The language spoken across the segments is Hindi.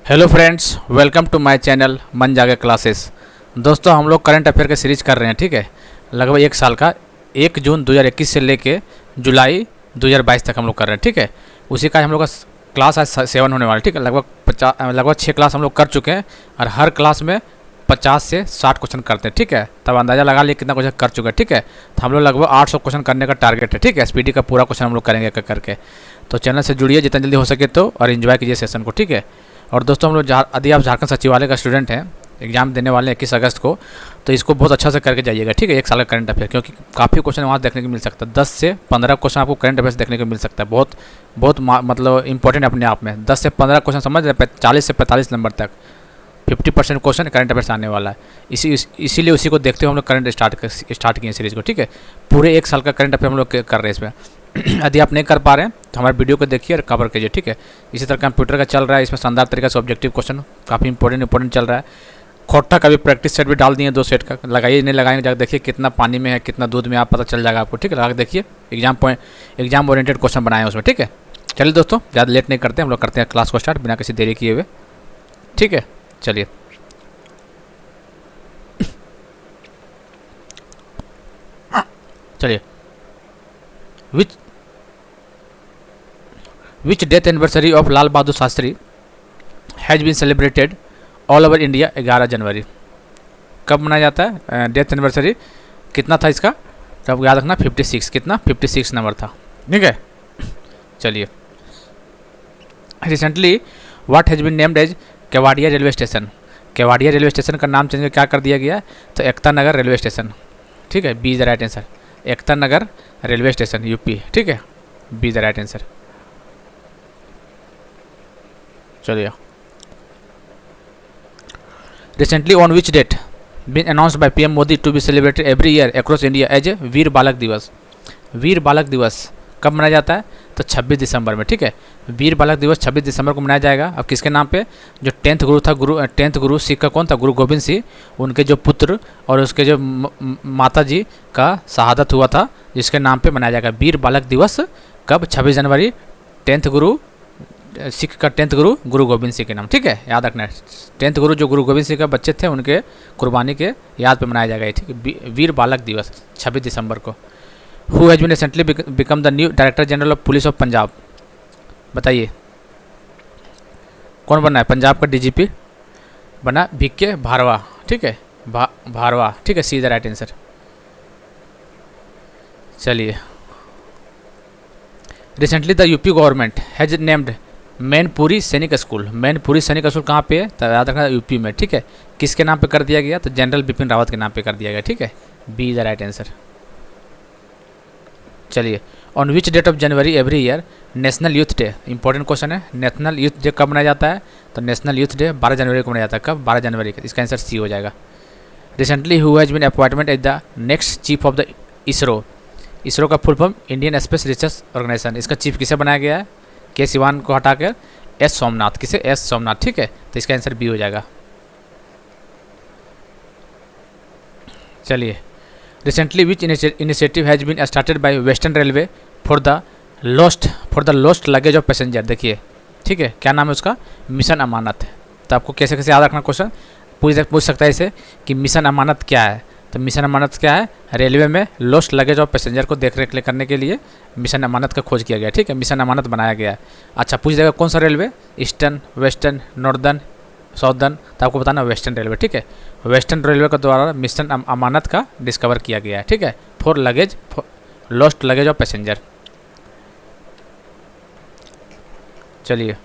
Hello friends, welcome to my channel मन जागे क्लासेस। दोस्तों, हम लोग करंट अफेयर का सीरीज कर रहे हैं। ठीक है, लगभग एक साल का 1 जून 2021 से लेके जुलाई 2022 तक हम लोग कर रहे हैं। ठीक है, उसी का हम लोग का क्लास आज 7 होने वाला है। ठीक है, लगभग 6 क्लास हम लोग कर चुके हैं और हर क्लास में 50 से 60 क्वेश्चन करते हैं। ठीक है, तब अंदाज़ा लगा लिए कितना क्वेश्चन कर चुके हैं। ठीक है, तो हम लोग लगभग 800 क्वेश्चन करने का टारगेट है। ठीक है, एसपीटी का पूरा क्वेश्चन हम लोग करेंगे करके। तो चैनल से जुड़िए जितना जल्दी हो सके तो, और इन्जॉय कीजिए सेशन को। ठीक है, और दोस्तों हम लोग यदि आप झारखंड सचिवालय का स्टूडेंट हैं, एग्जाम देने वाले हैं 21 अगस्त को, तो इसको बहुत अच्छा से करके जाइएगा। ठीक है, एक साल का करंट अफेयर, क्योंकि काफ़ी क्वेश्चन वहाँ देखने को मिल सकता है। 10 से 15 क्वेश्चन आपको करंट अफेयर देखने को मिल सकता है। बहुत मतलब इंपॉर्टेंट अपने आप में। 10 से 15 क्वेश्चन समझ रहे, 40 से 45 नंबर तक 50% क्वेश्चन करंट अफेयर्स आने वाला है। इसीलिए उसी को देखते हुए हम लोग करंट स्टार्ट किए सीरीज़ को। ठीक है, पूरे एक साल का करंट अफेयर हम लोग कर रहे हैं इसमें। यदि आप नहीं कर पा रहे हैं तो हमारे वीडियो को देखिए और कवर कीजिए। ठीक है, इसी तरह कंप्यूटर का चल रहा है, इसमें शानदार तरीके से ऑब्जेक्टिव क्वेश्चन काफ़ी इंपॉर्टेंट चल रहा है। खोटा का भी प्रैक्टिस सेट भी डाल दिए 2 सेट का, लगाइए नहीं लगाएंगे जाकर देखिए कितना पानी में है कितना दूध में, आप पता चल जाएगा आपको। ठीक है, लगा के देखिए, एग्जाम ओरिएंटेड क्वेश्चन बनाए उसमें। ठीक है, चलिए दोस्तों, ज़्यादा लेट नहीं करते, हम लोग करते हैं क्लास को स्टार्ट बिना किसी देरी किए हुए। ठीक है, चलिए। चलिए, which death anniversary of Lal Bahadur Shastri has been celebrated all over India 11 January. कब मनाया जाता है डेथ एनिवर्सरी? कितना था इसका? तो आपको याद रखना 56। कितना? 56 नंबर था। ठीक है, चलिए। Recently what has been named as Kevadia railway station. Kevadia railway station का नाम चेंज क्या कर दिया गया? तो एकता नगर रेलवे स्टेशन। ठीक है, B is the right answer. Ekta Nagar railway station, UP. ठीक है, B is the right answer. चलिए। Recently on which date been announced by PM Modi to be celebrated every year across India as a Veer Balak Diwas. वीर बालक दिवस कब मनाया जाता है? तो 26 दिसंबर में। ठीक है, वीर बालक दिवस 26 दिसंबर को मनाया जाएगा। अब किसके नाम पे? जो 10th गुरु था, 10th गुरु सिख का कौन था? गुरु गोविंद सिंह। उनके जो पुत्र और उसके जो माता जी का शहादत हुआ था, जिसके नाम पे मनाया जाएगा वीर बालक दिवस। कब? 26 जनवरी। 10th गुरु सिख का 10th गुरु गुरु गोविंद सिंह के नाम। ठीक है, याद रखना है। 10th गुरु जो गुरु गोविंद सिंह का बच्चे थे, उनके कुर्बानी के याद पे मनाया जाएगा। ठीक है, वीर बालक दिवस 26 दिसंबर को। Who has been recently become the new director general of police of Punjab? बताइए कौन बना है? पंजाब का डीजीपी बना वीके भारवा। ठीक है, भारवा। ठीक है, सी इज द राइट आंसर। चलिए। Recently the UP government has named Mainpuri सैनिक स्कूल। मैनपुरी सैनिक स्कूल कहाँ पे है? तो याद रखना यूपी में। ठीक है, किसके नाम पे कर दिया गया? तो जनरल बिपिन रावत के नाम पे कर दिया गया। ठीक है, B is the right answer. चलिए। On which date of January every year national youth day? Important question है। नेशनल यूथ डे कब मनाया जाता है? तो नेशनल यूथ डे 12 जनवरी को मनाया जाता है। कब? 12 जनवरी का। इसका आंसर सी हो जाएगा। Recently who has been appointment as the next chief of the ISRO? ISRO का full form Indian space research organisation. इसका चीफ किसे बनाया गया है? के सिवान को हटाकर एस सोमनाथ। किसे? एस सोमनाथ। ठीक है, तो इसका आंसर बी हो जाएगा। चलिए। Recently which initiative has been started by western railway for the lost luggage of passenger? देखिए, ठीक है, क्या नाम है उसका? मिशन अमानत। तो आपको कैसे कैसे याद रखना क्वेश्चन पूछ सकता है इसे कि मिशन अमानत क्या है? तो मिशन अमानत क्या है? रेलवे में लॉस्ट लगेज ऑफ पैसेंजर को देख रेख करने के लिए मिशन अमानत का खोज किया गया। ठीक है, मिशन अमानत बनाया गया है। अच्छा, पूछ देगा कौन सा railway? Eastern, western, northern, southern? तो आपको बताना वेस्टर्न रेलवे। ठीक है, वेस्टर्न रेलवे के द्वारा मिशन अमानत का डिस्कवर किया गया है। ठीक है, for lost luggage of passenger. चलिए।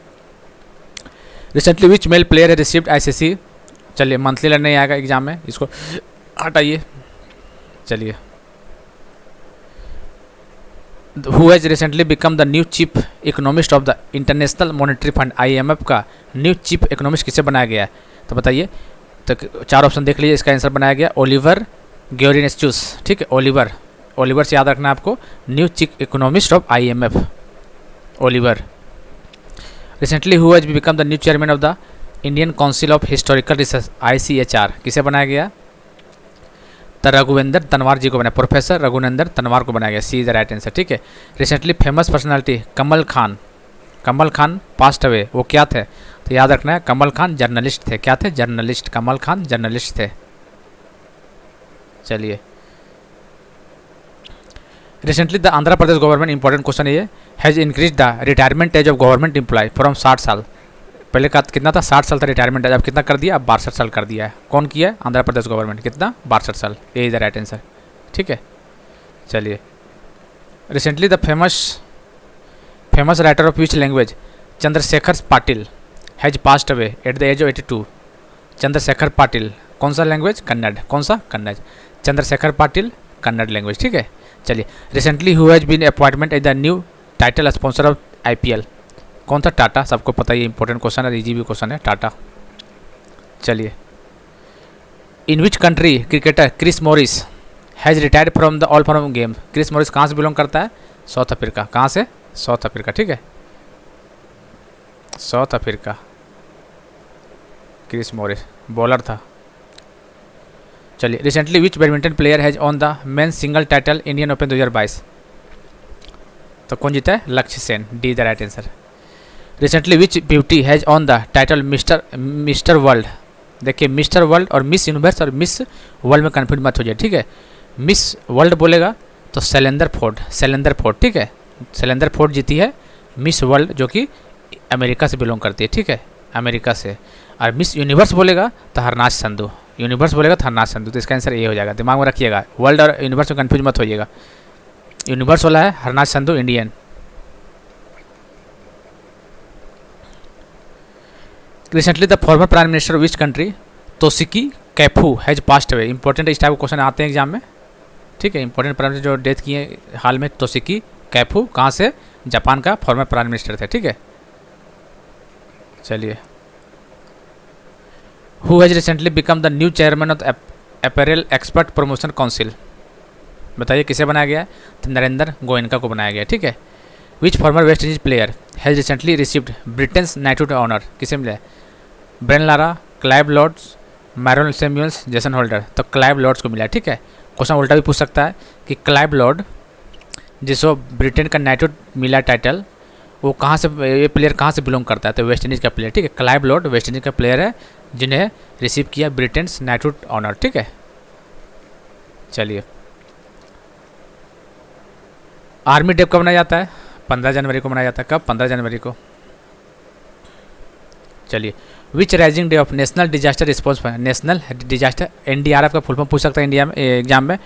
रिसेंटली विच मेल प्लेयर है रिसीव्ड आईसीसी? चलिए, मंथली लड़ने नहीं आएगा एग्जाम में, इसको हटाइए। चलिए। Who has recently become the new chief economist of the international monetary fund? IMF का न्यू चीफ इकोनॉमिस्ट किसे बनाया गया है? तो बताइए। तो 4 ऑप्शन देख लीजिए, इसका आंसर बनाया गया ओलिवर ग्योरिनेस्चुस। ठीक है, ओलिवर से याद रखना है आपको। New chief economist of IMF, Oliver. Recently who has become the new chairman of the Indian council of historical research? ICHR। किसे बनाया गया? तो रघुवेंद्र तनवार जी को बनाया। प्रोफेसर रघुवेंद्र तनवार को बनाया गया। सी इज द राइट आंसर। ठीक है। रिसेंटली फेमस पर्सनालिटी कमल खान कमल खान पास्ट अवे, वो क्या थे? तो याद रखना है कमल खान जर्नलिस्ट थे। क्या थे? जर्नलिस्ट। कमल खान जर्नलिस्ट थे। चलिए, recently the Andhra Pradesh government, important question ये, has increase the retirement age of government employ from 60 साल। पहले का कितना था? 60 साल था रिटायरमेंट एज, अब कितना कर दिया? अब 62 साल कर दिया है। कौन किया है? आंध्र प्रदेश गवर्नमेंट। कितना? 62 साल। ये इज द राइट आंसर। ठीक है, चलिए, recently the famous writer of which language Chandrashekhar Patil has passed away at the age of 82। Chandrashekhar Patil कौन सा लैंग्वेज? कन्नड़। कौन सा? कन्नड़। चंद्रशेखर पाटिल कन्नड़ लैंग्वेज। ठीक है, चलिए, recently who has been appointment as the new title sponsor of IPL। कौन था? टाटा। सबको पता ही, इंपॉर्टेंट क्वेश्चन है, इजी भी क्वेश्चन है, टाटा। चलिए, in which country cricketer Chris Morris has retired from the all form game. Chris Morris कहाँ से बिलोंग करता है? South Africa. कहाँ से? South Africa. ठीक है, South Africa. Chris Morris bowler था। चलिए, recently which badminton player has on the men single title Indian Open 2022। तो कौन जीता है? Lakshya Sen. D the right answer. Recently which beauty has on the title Mister World. देखिए, मिस्टर वर्ल्ड और मिस यूनिवर्स और मिस वर्ल्ड में कन्फ्यूज मत हो जाए। ठीक है, मिस वर्ल्ड बोलेगा तो शैलेंद्र फोर्ड। ठीक है, शैलेंद्र फोर्ड जीती है मिस वर्ल्ड, जो कि अमेरिका से बिलोंग करती है। ठीक है, अमेरिका से। और मिस यूनिवर्स बोलेगा तो हरनाज संधू। तो इसका आंसर ये हो जाएगा, दिमाग में रखिएगा। वर्ल्ड और यूनिवर्स में कन्फ्यूज मत होइएगा। यूनिवर्स वाला है Harnaaz Sandhu, Indian. Recently the former prime minister of which country Toshiki Kaifu has passed away. Important इस टाइप के क्वेश्चन आते हैं एग्जाम में। ठीक है, इंपॉर्टेंट प्राइम मिनिस्टर जो डेथ किए हाल में, तोशिकी कैफू। कहाँ से? जापान का फॉर्मर प्राइम मिनिस्टर थे। ठीक है, चलिए, who has recently become the new chairman of apparel export promotion council. बताइए किसे बनाया गया है? तो नरेंद्र गोयनका को बनाया गया। ठीक है, which former West Indies player has recently received Britain's knighthood honour. किसे मिला है? Brian Lara, Clive Lords, Marlon Samuels, Jason Holder. तो क्लाइव लॉर्ड्स को मिला है। ठीक है, क्वेश्चन उल्टा भी पूछ सकता है कि क्लाइव लॉर्ड जिसको ब्रिटेन का नाइटहुड मिला टाइटल, वो कहाँ से, ये प्लेयर कहाँ से बिलोंग करता है? तो वेस्ट इंडीज़ का प्लेयर। ठीक है, क्लाइव लॉर्ड वेस्ट इंडीज़ का प्लेयर है जिन्हें रिसीव किया ब्रिटेन्स नाइटहुड ऑनर। ठीक है, चलिए, आर्मी डे कब मनाया जाता है? 15 जनवरी को मनाया जाता है। कब? 15 जनवरी को। चलिए, which raising day of national disaster response, national disaster NDRF का फुल फॉर्म पूछ सकता है इंडिया में एग्जाम में,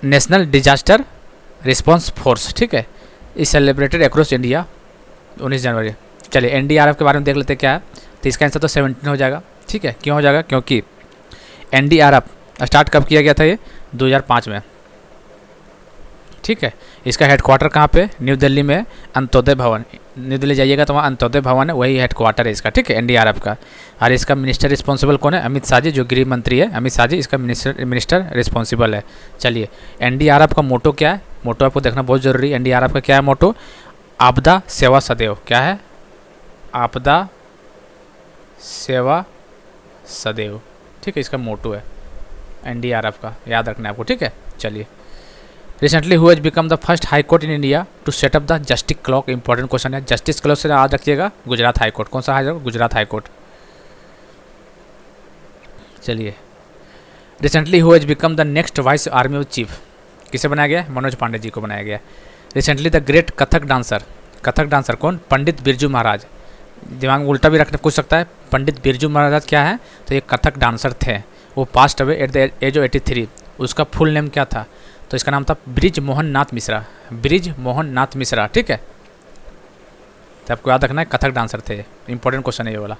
नेशनल डिजास्टर रिस्पॉन्स फोर्स। ठीक है, इज सेलिब्रेटेड अक्रॉस इंडिया 19 जनवरी। चलिए, NDRF के बारे में देख लेते हैं क्या है। तो इसका आंसर तो 17 हो जाएगा। ठीक है, क्यों हो जाएगा? क्योंकि NDRF स्टार्ट कब किया गया था? ये 2005 में। ठीक है, इसका हेडक्वार्टर कहाँ पे? न्यू दिल्ली में अंत्योदय भवन। न्यू दिल्ली जाइएगा तो वहाँ अंत्योदय भवन है, वही हेडक्वार्टर है इसका। ठीक है, NDRF का। और इसका मिनिस्टर रिस्पॉन्सिबल कौन है? अमित शाह जी, जो गृह मंत्री है। अमित शाह जी इसका मिनिस्टर रिस्पॉन्सिबल है। चलिए, NDRF का मोटो क्या है? मोटो आपको देखना बहुत जरूरी है। NDRF का क्या है मोटो? आपदा सेवा सदैव। क्या है? आपदा सेवा सदैव। ठीक है, इसका मोटो है NDRF का, याद रखना है आपको। ठीक है, चलिए, recently who has become the first high court in India to set up the justice clock. Important question है। जस्टिस क्लॉक से याद रखिएगा, गुजरात हाई कोर्ट। कौन सा high court? Gujarat high court. चलिए, recently who has become the next vice army of chief. किसे बनाया गया? मनोज पांडे जी को बनाया गया। Recently the great Kathak dancer कौन? पंडित बिरजू महाराज। दिमाग में उल्टा भी रखने पूछ सकता है। पंडित बिरजू महाराज क्या है? तो ये कथक डांसर थे, वो passed away at the age of 83। उसका फुल नेम क्या था? तो इसका नाम था ब्रिज मोहन नाथ मिश्रा। ठीक है, तो आपको याद रखना है कथक डांसर थे। इंपॉर्टेंट क्वेश्चन है ये वाला।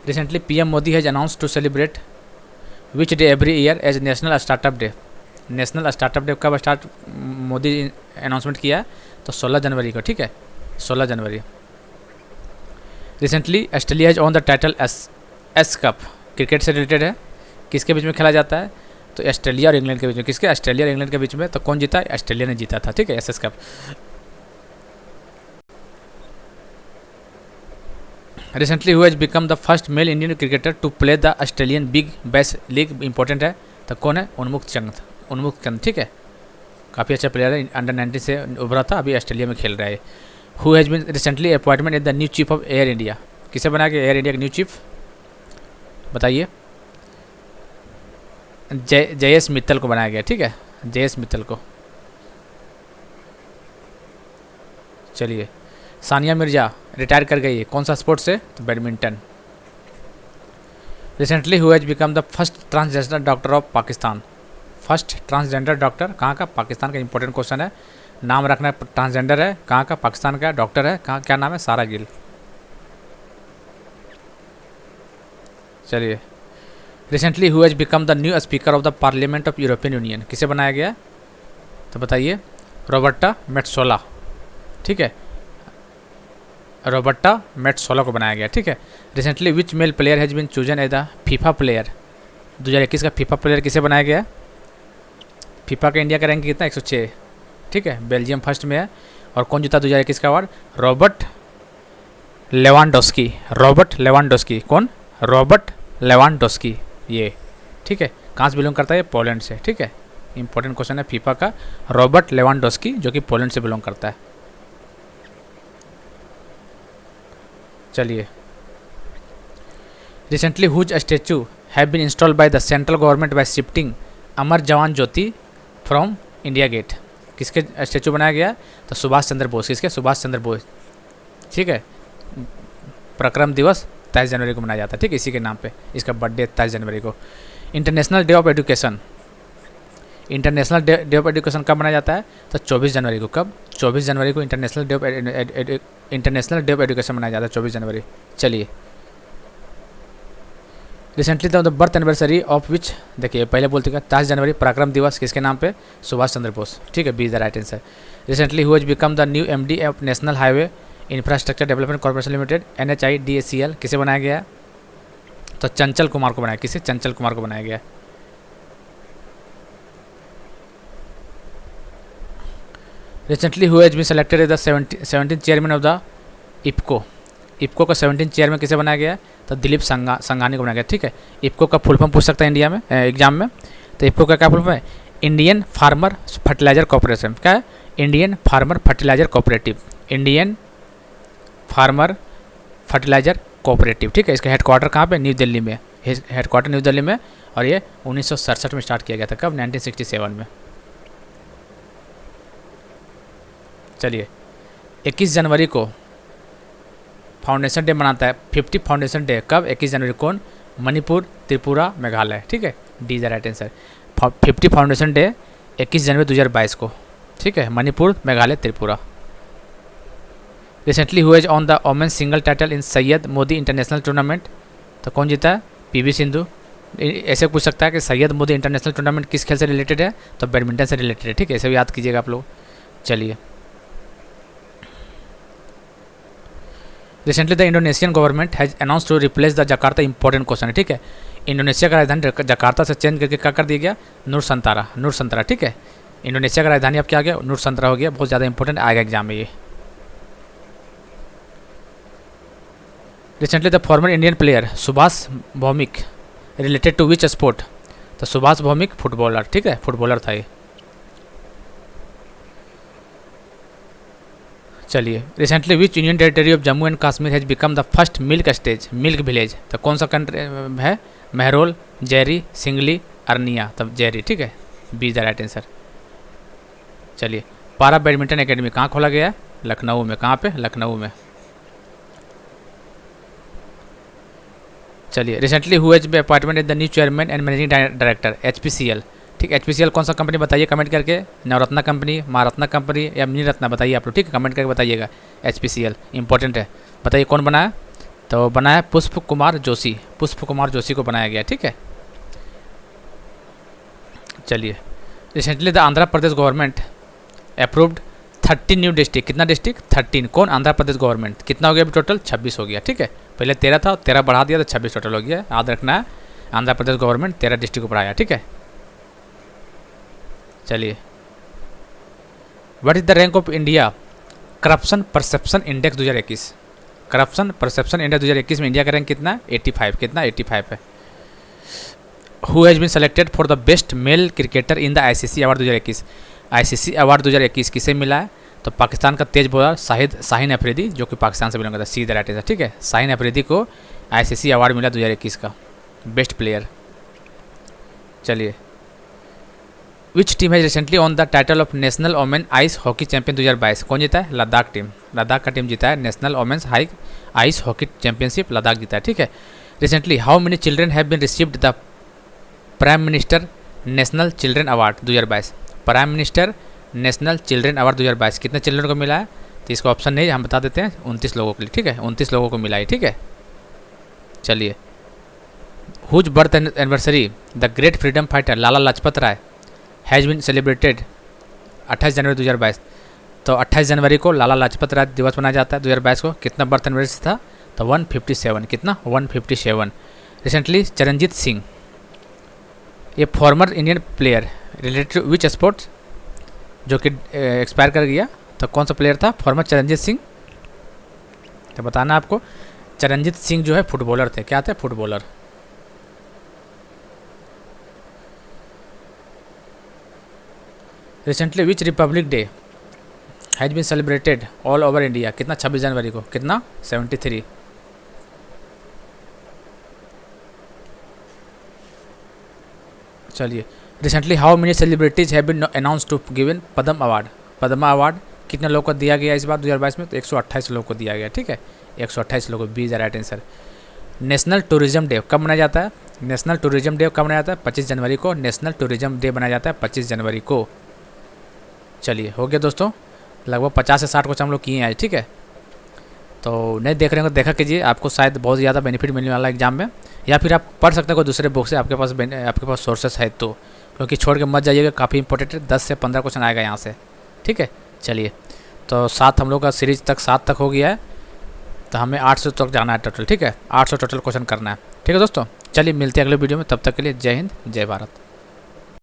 Recently PM Modi has announce to celebrate which day every year as national startup day. National startup day कब स्टार्ट मोदी अनाउंसमेंट किया है? तो 16 जनवरी को। ठीक है, 16 जनवरी। Recently Australia has on the title ace cup. Cricket से रिलेटेड है। किसके बीच में खेला जाता है? तो ऑस्ट्रेलिया और इंग्लैंड के बीच में। किसके? ऑस्ट्रेलिया और इंग्लैंड के बीच में। तो कौन जीता? ऑस्ट्रेलिया ने जीता था। ठीक है, SS cup. Recently who has become the first male Indian cricketer to play the Australian Big Bash League. Important है। तो कौन है? उन्मुक्त चंद। ठीक है, काफ़ी अच्छा प्लेयर है, अंडर 19 से उभरा था, अभी ऑस्ट्रेलिया में खेल रहा है। Who has been recently appointment in the new chief of Air India, किसे बनाया गया एयर इंडिया का न्यू चीफ, बताइए। जयेश मित्तल को बनाया गया, ठीक है, जयेश मित्तल को। चलिए, सानिया मिर्जा रिटायर कर गई है, कौन सा स्पोर्ट से, तो badminton. Recently who has become the first transgender doctor of Pakistan, first transgender doctor कहाँ का, पाकिस्तान का, इंपॉर्टेंट क्वेश्चन है, नाम रखना है, ट्रांसजेंडर है, कहाँ का, पाकिस्तान का, डॉक्टर है, कहाँ, क्या नाम है, सारा गिल। चलिए, recently who has become the new speaker of the parliament of European union, किसे बनाया गया, तो बताइए, रॉबर्टा मेट्सोला, ठीक है, रॉबर्टा मेट्सोला को बनाया गया, ठीक है। Recently which male player has been chosen as the FIFA player, 2021 का फीफा प्लेयर किसे बनाया गया, फीफा का इंडिया का रैंक कितना 106, ठीक है, बेल्जियम फर्स्ट में है। और कौन जीता 2021 का award, Robert Lewandowski, Robert Lewandowski, कौन, रॉबर्ट लेवांडोस्की ये, ठीक है, कहाँ से बिलोंग करता है, पोलैंड से, ठीक है, इंपॉर्टेंट क्वेश्चन है फीफा का, रॉबर्ट लेवांडोस्की जो कि पोलैंड से बिलोंग करता है। चलिए, recently whose statue have been installed by the central government by shifting Amar Jawan Jyoti from India gate, किसके स्टैचू बनाया गया, तो सुभाष चंद्र बोस, किसके, सुभाष चंद्र बोस, ठीक है, पराक्रम दिवस 23 जनवरी को मनाया जाता है, ठीक है, इसी के नाम पे इसका बर्थडे 23 जनवरी को। International day of education, international day of education कब मनाया जाता है, तो 24 जनवरी को, कब, 24 जनवरी को इंटरनेशनल डे ऑफ एजुकेशन मनाया जाता है, 24 जनवरी। चलिए, recently the birth anniversary of which, देखिए पहले बोलते हैं 23 जनवरी पराक्रम दिवस किसके नाम पे, सुभाष चंद्र बोस, ठीक है, B is the right answer. Recently who has become the new MD of national highway infrastructure development corporation limited NHIDCL, किसे बनाया गया, तो चंचल कुमार को बनाया, किसे, चंचल कुमार को बनाया गया। Recently who has been selected as the 17 chairman of the IFFCO, IFFCO का 17 चेयरमैन किसे बनाया गया, तो दिलीप संघानी को बनाया गया, ठीक है। इप्को का फुल फॉर्म पूछ सकता है इंडिया में एग्जाम में, तो इप्को का क्या फुल फॉर्म है, इंडियन फार्मर फर्टिलाइजर कॉर्पोरेशन, क्या है, Indian farmer fertiliser cooperative, Indian farmer fertiliser cooperative, ठीक है। इसका हेडक्वार्टर कहाँ पे, न्यू दिल्ली में, हेडक्वार्टर न्यू दिल्ली में, और ये 1967 में स्टार्ट किया गया था, कब, 1967 में। चलिए, 21 जनवरी को फाउंडेशन डे मनाता है, 50 फाउंडेशन डे कब, 21 जनवरी, कौन, मणिपुर, त्रिपुरा, मेघालय, ठीक है, D is the right answer. 50 foundation day 21 जनवरी 2022 को, ठीक है, मणिपुर, मेघालय, त्रिपुरा। रिसेंटली हुए on the women's single title in Syed Modi international tournament, तो कौन जीता है, PV सिंधु। ऐसे पूछ सकता है कि सैयद मोदी इंटरनेशनल टूर्नामेंट किस खेल से रिलेटेड है, तो बैडमिंटन से रिलेटेड है, ठीक है, ऐसे भी याद कीजिएगा आप लोग। चलिए, recently the Indonesian government has announce to replace the Jakarta, important question है, ठीक है, इंडोनेशिया का राजधानी जकार्ता से चेंज करके क्या कर दिया गया, नूरसंतरा, ठीक है, इंडोनेशिया का राजधानी अब क्या आ गया, नूरसंतरा हो गया, बहुत ज़्यादा इंपॉर्टेंट आएगा एग्जाम में ये। Recently the former Indian player Subhash Bhowmick related to which sport, तो सुभाष भौमिक फुटबॉलर, ठीक है, फुटबॉलर था ये। चलिए, recently which union territory of Jammu and Kashmir has become the first milk stage, milk village, तो कौन सा कंट्री है, महरोल, जैरी, सिंगली, अरनिया, तब जैरी, ठीक है, B is the right answer. चलिए, पारा बैडमिंटन एकेडमी कहाँ खोला गया है, लखनऊ में, कहाँ पे, लखनऊ में। चलिए, recently who has been appointment is the new chairman and managing director HPCL, ठीक, HPCL कौन सा कंपनी बताइए कमेंट करके, नवरत्ना कंपनी, महारत्ना कंपनी या मिनी रत्ना, बताइए आप लोग, ठीक है, कमेंट करके बताइएगा। HPCL इंपॉर्टेंट है, बताइए कौन बनाया, तो बनाया पुष्प कुमार जोशी, पुष्प कुमार जोशी को बनाया गया, ठीक है। चलिए, recently the Andhra Pradesh government approved 13 new district, कितना डिस्ट्रिक्ट, 13, कौन, आंध्र प्रदेश गवर्नमेंट, कितना हो गया अभी टोटल, 26 हो गया, ठीक है, पहले 13 था, 13 बढ़ा दिया तो 26 टोटल हो गया, याद रखना है, आंध्र प्रदेश गवर्नमेंट 13 डिस्ट्रिक्ट को बढ़ाया, ठीक है। चलिए, what is the rank of India corruption perception index 2021, corruption perception index 2021 में इंडिया का रैंक कितना, 85, कितना, 85 है। Who has been selected for the best male cricketer in the ICC award 2021, ICC award 2021 किसे मिला है? तो पाकिस्तान का तेज बॉलर शाहीन अफरीदी, जो कि पाकिस्तान से बिलोंग करता है, सी द राइट आंसर, ठीक है। शाहीन अफरीदी को आईसीसी अवार्ड मिला 2021 का बेस्ट प्लेयर। चलिए, which team has recently on the title of national women ice hockey champion 2022? कौन जीता है? लद्दाख टीम। लद्दाख का टीम जीता है national women's ice hockey championship, Ladakh जीता है, ठीक है। Recently how many children have been received the prime minister national children award 2022? Prime minister national children award 2022 कितने चिल्ड्रन को मिला है? तो इसका ऑप्शन नहीं, हम बता देते हैं, 29 लोगों के लिए, ठीक है। 29 लोगों को मिला है, ठीक है। चलिए, whose birth anniversary the great freedom fighter Lala Lajpat Rai has been celebrated 28 January 2022? तो 28 जनवरी को लाला लाजपत राय दिवस मनाया जाता है 2022 को। कितना बर्थ एनिवर्सरी था? तो 157। कितना? 157। रिसेंटली चरणजीत सिंह, ये फॉर्मर इंडियन प्लेयर रिलेटेड विच स्पोर्ट्स, जो कि एक्सपायर कर गया, तो कौन सा प्लेयर था? फॉर्मर चरणजीत सिंह। तो बताना आपको, चरणजीत सिंह जो है फुटबॉलर थे। क्या थे? Footballer. Recently which Republic Day has been celebrated all over India? कितना? 26 जनवरी को। कितना? 73। चलिए, recently how many celebrities have been announce to given Padma award? Padma award कितने लोगों को दिया गया इस बार 2022 में? तो 128 लोगों को दिया गया, ठीक है। 128 लोगों को, B is the right answer. National tourism day कब मनाया जाता है? नेशनल टूरिज्म डे कब मनाया जाता है? 25 जनवरी को। नेशनल टूरिज्म डे मनाया जाता है 25 जनवरी को। चलिए, हो गया दोस्तों, लगभग 50 से 60 क्वेश्चन हम लोग किए हैं, ठीक है। तो नहीं देख रहे हो देखा कीजिए, आपको शायद बहुत ज़्यादा बेनिफिट मिलने वाला है एग्जाम में, या फिर आप पढ़ सकते हो कोई दूसरे बुक से, आपके पास सोर्सेस है तो, क्योंकि छोड़ के मत जाइएगा, काफ़ी इंपॉर्टेंट है। 10 से 15 क्वेश्चन आएगा यहाँ से, ठीक है। चलिए, तो 7 हम लोग का सीरीज तक 7 तक हो गया है, तो हमें 800 तक जाना है टोटल, ठीक है। 800 टोटल क्वेश्चन करना है, ठीक है दोस्तों। चलिए, मिलते हैं अगले वीडियो में, तब तक के लिए जय हिंद, जय भारत।